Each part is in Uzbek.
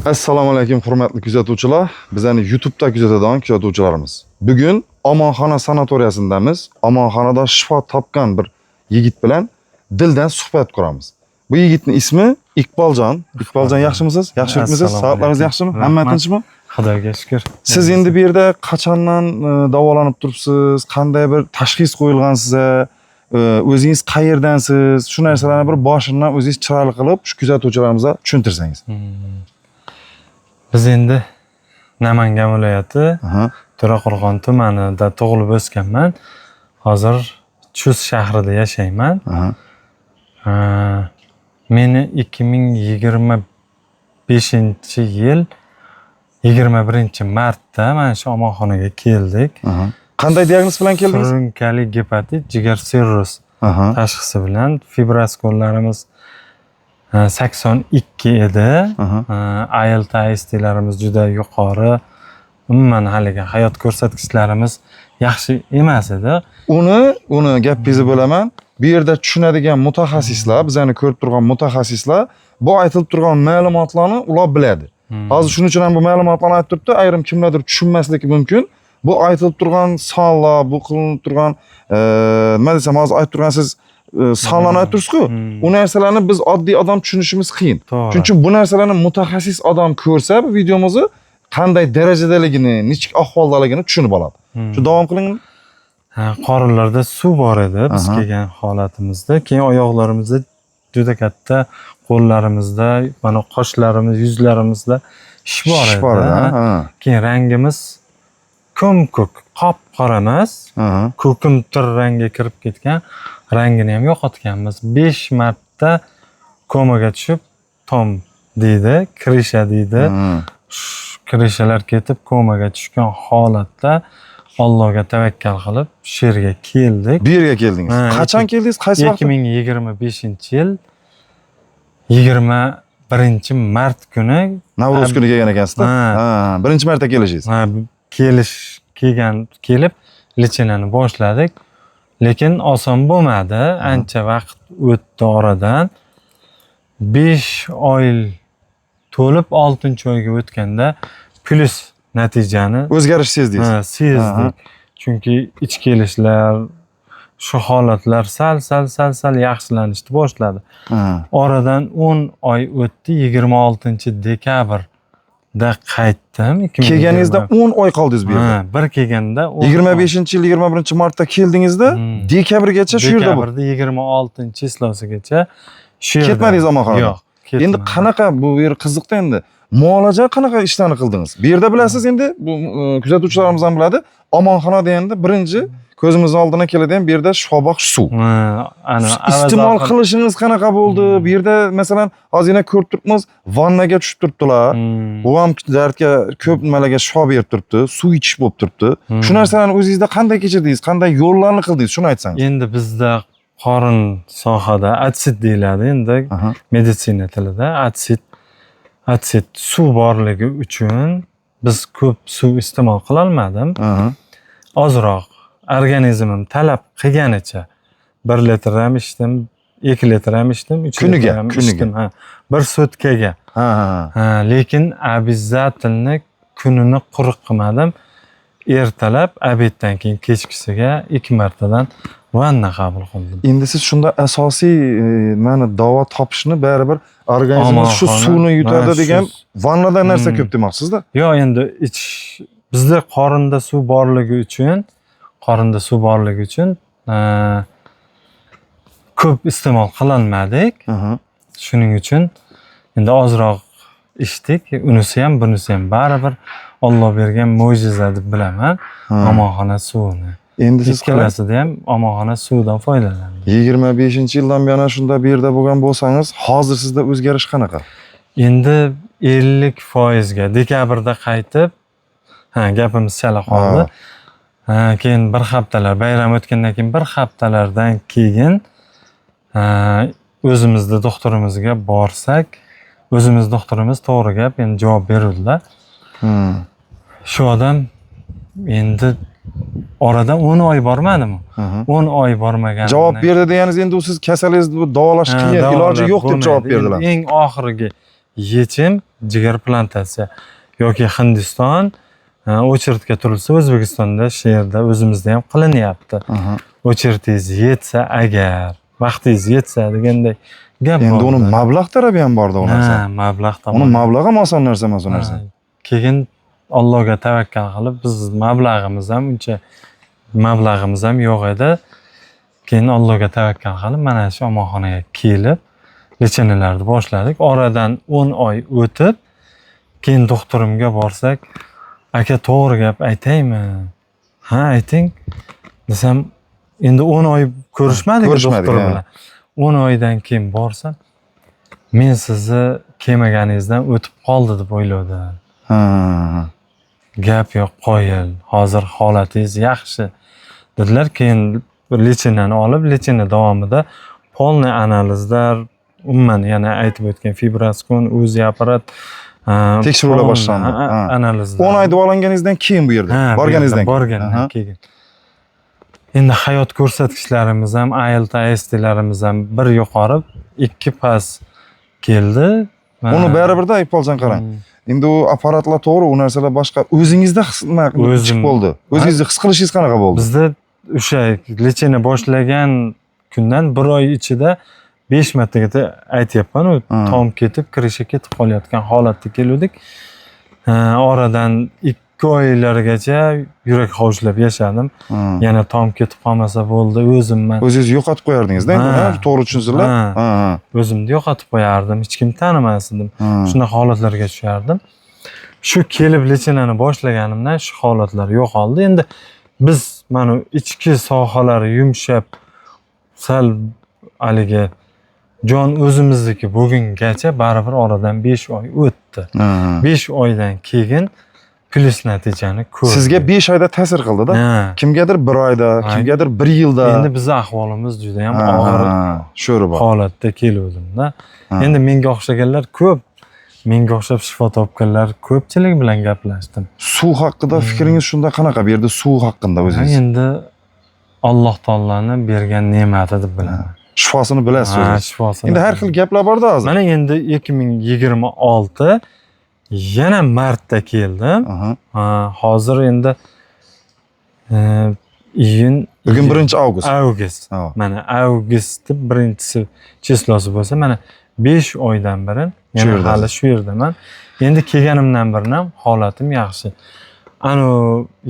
Assalomu alaykum hurmatli kuzatuvchilar. Bizani YouTube'da kuzatadigan kuzatuvchilarimiz. Bugun Omonxona sanatoriyasindamiz. Omonxonada shifo topgan bir yigit bilan dildan suhbat quramiz. Bu yigitning ismi Iqboljon. Iqboljon yaxshimisiz? Yaxshi yuribmisiz? Sog'lig'ingiz yaxshimi? Hamma tinchmi? Xudoga shukr. Siz endi bu yerda qachondan davolanib turibsiz? Qanday bir tashxis qo'yilgan sizga? O'zingiz qayerdansiz? Shu narsalarni bir boshidan o'zingiz chiroyli qilib shu kuzatuvchilarimizga tushuntirsangiz. Biz endi Namangan viloyati To'raqo'rg'on tumanida tug'ilib o'sganman. Hozir Chust shahrida yashayman. Meni 2025-yil 21-martda mana shu Omonxonaga keldik. Qanday diagnoz bilan keldingiz? Surunkali gepatit, jigar sirroz tashxisi bilan fibroskollarimiz 82 edi. ALT-ASTlarimiz juda yuqori. Umuman haligi hayot ko'rsatkichlarimiz yaxshi emas edi. Uni gapingizni bo'laman. Bu yerda tushunadigan mutaxassislar, bizani ko'rib turgan mutaxassislar bu aytilib turgan ma'lumotlarni ular biladi. Hozir shuning uchun ham bu ma'lumotlarni aytib turibdi. Ayrim kimlardir tushunmasligi mumkin. Bu aytilib turgan sonlar, bu qilinib turgan nima desam, hozir aytib turgansiz sonlarni aytibsiz-ku. U narsalarni biz oddiy odam tushunishimiz qiyin. Shuning uchun bu narsalarni mutaxassis odam ko'rsa bu videomizni qanday darajadaligini, nechik ahvoldaligini tushunib oladi. Shu davom qiling. Qorinlarda suv bor edi biz kelgan holatimizda. Keyin oyoqlarimizda juda katta, qo'llarimizda, mana qoshlarimiz, yuzlarimizda ish bor edi. Keyin rangimiz ko'm-ko'k, qop-qora emas, ko'kimtir rangga kirib ketgan, rangini ham yo'qotganmiz. 5 marta komaga tushib, tom deydi, kirisha deydi. Kirishalar ketib komaga tushgan holatda Allohga tavakkal qilib shu yerga keldik. Bu yerga keldingiz. Qachon keldingiz? Qaysi vaqt? 2025-yil 21-mart kuni Navro'z kuni kelgan ekansizda. Birinchi marta kelishingiz. Kelib lichinani boshladik. Lekin oson bo'lmadi. Ancha vaqt o'tdi oradan. 5 oy to'lib 6-oyga o'tganda plus natijani o'zgarish sezdingiz. Sezdik. Chunki ich kelishlar, shu holatlar sal yaxshilanishni boshladi. Oradan 10 oy o'tdi, 26-dekabrda qaytdim. Kelganingizda 10 oy qoldingiz bu yerda. Bir kelganda 25-yil 21-martda keldingizda dekabrgacha shu yerda dekabrda 26-chislosigacha shu yerda. Ketmadingiz Omonxonaga? Yo'q. Endi qanaqa bu yer qiziqda endi. Muolaja qanaqa ishlarni qildingiz? Bu yerda bilasiz endi bu kuzatuvchilarimiz ham biladi. Omonxona deganda birinchi ko'zimiz oldiga keladigan bu yerda shifobaxsh suv. Iste'mol qilishingiz qanaqa bo'ldi? Bu yerda masalan hozir ko'rib turibmiz, vannaga tushib turibdilar. U ham dardga ko'p nimalarga shifo berib turibdi, suv ichish bo'lib turibdi. Shu narsalarni o'zingizda qanday kechirdingiz? Qanday yo'llarni qildingiz? Shuni aytsangiz. Endi bizda qorin sohada atsit deyiladi endi meditsina tilida. Atsit suv borligi uchun biz ko'p suv iste'mol qila olmadim. Ozroq organizmim talab qilganicha 1 litr ham ichdim, 2 litr ham ichdim, 3 litr ham ichdim. Bir sutkaga. Lekin обязательно kunini quruq qilmadim. Ertalab, obeddan keyin kechkisiga 2 martadan vanna qabul qildim. Endi siz shunda asosiy mana davo topishni baribir organizmingiz shu suvni yutadi degan vannadan narsa ko'p demoqsizda. Yo'q, endi bizda qorinda suv borligi uchun ko'p iste'mol qila olmadik. Shuning uchun endi ozroq ichdik. Unisi ham, bunisi ham baribir Alloh bergan mo'jiza deb bilaman. Omonxona suvini. Endi siz ikkalasida ham Omonxona suvidan foydalandik. 25-yildan buyon shunda bu yerda bo'lgan bo'lsangiz, hozir sizda o'zgarish qanaqa? Endi 50% ga dekabrda qaytib, gapimiz chala qoldi. Keyin bir haftalar bayram o'tgandan keyin bir haftalardan keyin o'zimizda doktorimizga borsak, doktorimiz to'g'ri gap, endi javob berdilar. Shu odam endi oradan 10 oy bormadimi? 10 oy bormagan. Javob berdi deganingiz endi siz kasalingizni davolash qiyin, iloji yo'q deb javob berdilar. Eng oxirgi yechim jigar plantatsiya yoki Hindiston o'chirtga turilsa O'zbekistonda shu yerda o'zimizda ham qilinyapti. O'chirtingiz yetsa agar, vaqtingiz yetsa deganday gap bor. Endi uni mablag' tarafi ham bor-da u narsa. Ha, mablag' Uni mablag'i ham oson narsa emas u narsa. Keyin Allohga tavakkal qilib biz mablag'imiz ham yo'q edi. Keyin Allohga tavakkal qilib mana shu omonxonaga kelib lechanalarni boshladik. Oradan 10 oy o'tib, keyin doktorimga borsak, aka to'g'ri gap aytaymi? Ha, ayting. Desam, endi 10 oy ko'rishmadik doktor bilan. 10 oydan keyin borsam, men sizni kelmaganingizdan o'tib qoldi deb o'yladim. Gap yo'q, qo'yil. Hozir holatingiz yaxshi. Dedilar, keyin lechenani olib, lechena davomida polniy analizlar, umuman yana aytib o'tgan fibroskon, o'zi apparat tekshiruvlar boshlandi. Analizlar. 10 oy davolanganingizdan keyin bu yerda borganingizdan keyin. Endi hayot ko'rsatkichlarimiz ham, ASTlarimiz ham bir yuqori, 2 past keldi. Uni baribirda Iqboljon qarang. Endi u apparatlar to'g'ri, u narsalar boshqa. O'zingizda nima chiqib bo'ldi? O'zingizni his qilishingiz qanaqa bo'ldi? Bizda o'sha lechena boshlagan kundan 1 oy ichida 5 martaga aytyapman, u tom ketib, kirishi ketib qolayotgan holatda keldik. Oradan 2 oylargacha yurak hovuchlab yashadim. Yana tom ketib qolmasa bo'ldi, o'zimman. O'zingizni yo'qotib qo'yardingiz-da, endi to'g'ri tushunsizlar. O'zimni yo'qotib qo'yardim, hech kim tanimasdim. Shunday holatlarga tushardim. Shu kelib lechenani boshlaganimdan shu holatlar yo'qoldi. Endi biz mana ichki sohalari yumshab, sal haligi jon o'zimizniki bugungacha baribir oradan 5 oy o'tdi. 5 oydan keyin plyus natijani ko'rdik. Sizga 5 oyda ta'sir qildi-da. Kimgadir 1 oyda, kimgadir 1 yilda. Endi bizning ahvolimiz juda ham og'ir holatda keluvdim-da. Endi menga o'xshaganlar ko'p, menga o'xshab shifo topganlar ko'pchilik bilan gaplashdim. Suv haqida fikringiz shunda qanaqa? Bu yerda suv haqida o'zingiz? Endi Alloh taolaning bergan ne'mati deb bilaman. Shifosini bilasiz o'zingiz. Shifosini. Endi har xil gaplar bor-da hozir. Mana endi 2026 yana martda keldim. Hozir endi iyun, bugun 1-avgust. Avgust. Mana avgustning 1-chislosi bo'lsa, mana 5 oydan beri yana hali shu yerdaman. Endi kelganimdan beri ham holatim yaxshi.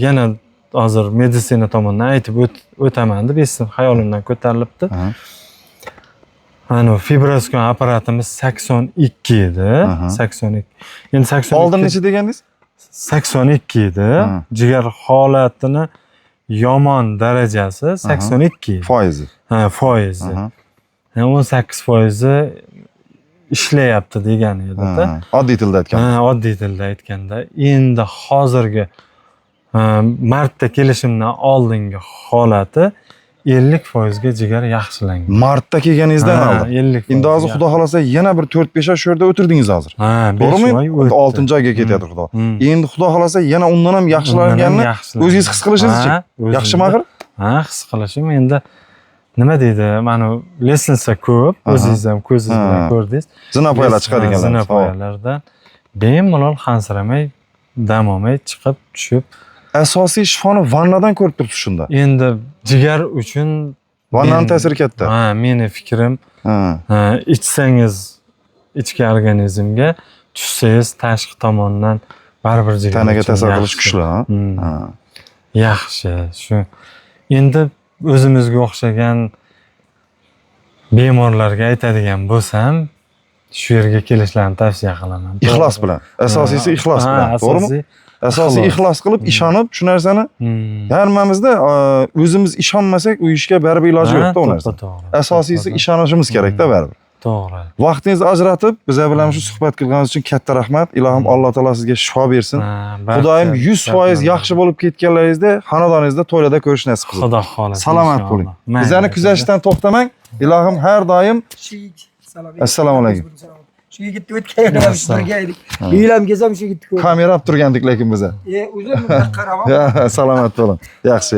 Yana hozir meditsina tomonidan aytib o'taman deb esim xayolimdan ko'tarilibdi. Fibroskon apparatimiz 82 edi. 82. Endi 82. Oldin necha degandingiz? 82 edi. Jigar holatini yomon darajasi 82. Foizi. Foizi. 18% ishlayapti degani edi-da. Oddiy tilda aytganda. Oddiy tilda aytganda. Endi hozirgi martda kelishimdan oldingi holati 50% ga jigar yaxshilangan. Martda kelganingizdan oldin. 50%. Endi hozir Xudo xolasa yana bir 4-5 oy shu yerda o'tirdingiz hozir. To'g'rimi? 6-oyga ketyapti Xudo. Endi Xudo xolasa yana undan ham yaxshilanganini o'zingiz his qilishingiz-chi? Yaxshimi axir? His qilishim. Endi nima deydi? Mana lessinsa ko'p, o'zingiz ham ko'zingiz bilan ko'rdingiz. Zinapoyalar chiqadiganlar. Zinapoyalardan bemalol xansiramay, dam olmay chiqib tushib. Asosiy shifoni vannadan ko'rib turibsiz shunda. Endi jigar uchun vannaning ta'siri katta. Meni fikrim, ichsangiz ichki organizmga, tushsangiz tashqi tomondan baribir jigar tanaga ta'sir qilish kuchli, yaxshi. Shu endi o'zimizga o'xshagan bemorlarga aytadigan bo'lsam, shu yerga kelishlarini tavsiya qilaman. Ixlos bilan. Asosiysi ixlos bilan, to'g'rimi? Asosiy ixlos qilib, ishonib, shu narsani hammamizda o'zimiz ishonmasak, u ishga baribir iloji yo'q-da u narsa. Asosiysi ishonishimiz kerak-da baribir. To'g'ri. Vaqtingizni ajratib, bizlar bilan shu suhbat qilganingiz uchun katta rahmat. Ilohim Alloh taolo sizga shifo bersin. Xudoyim 100% yaxshi bo'lib ketganlaringizda xonadoningizda to'ylarda ko'rish nasib qilsin. Xudo xolasa. Salomat bo'ling. Bizlarni kuzatishdan to'xtamang. Ilohim har doim. Assalomu alaykum. Shu yigitni o'tgan biz birga edik. Uylam gezam shu yigitni ko'rdim. Kamera olib turgandik lekin biza. O'zim qaraman. Salomat bo'ling. Yaxshi.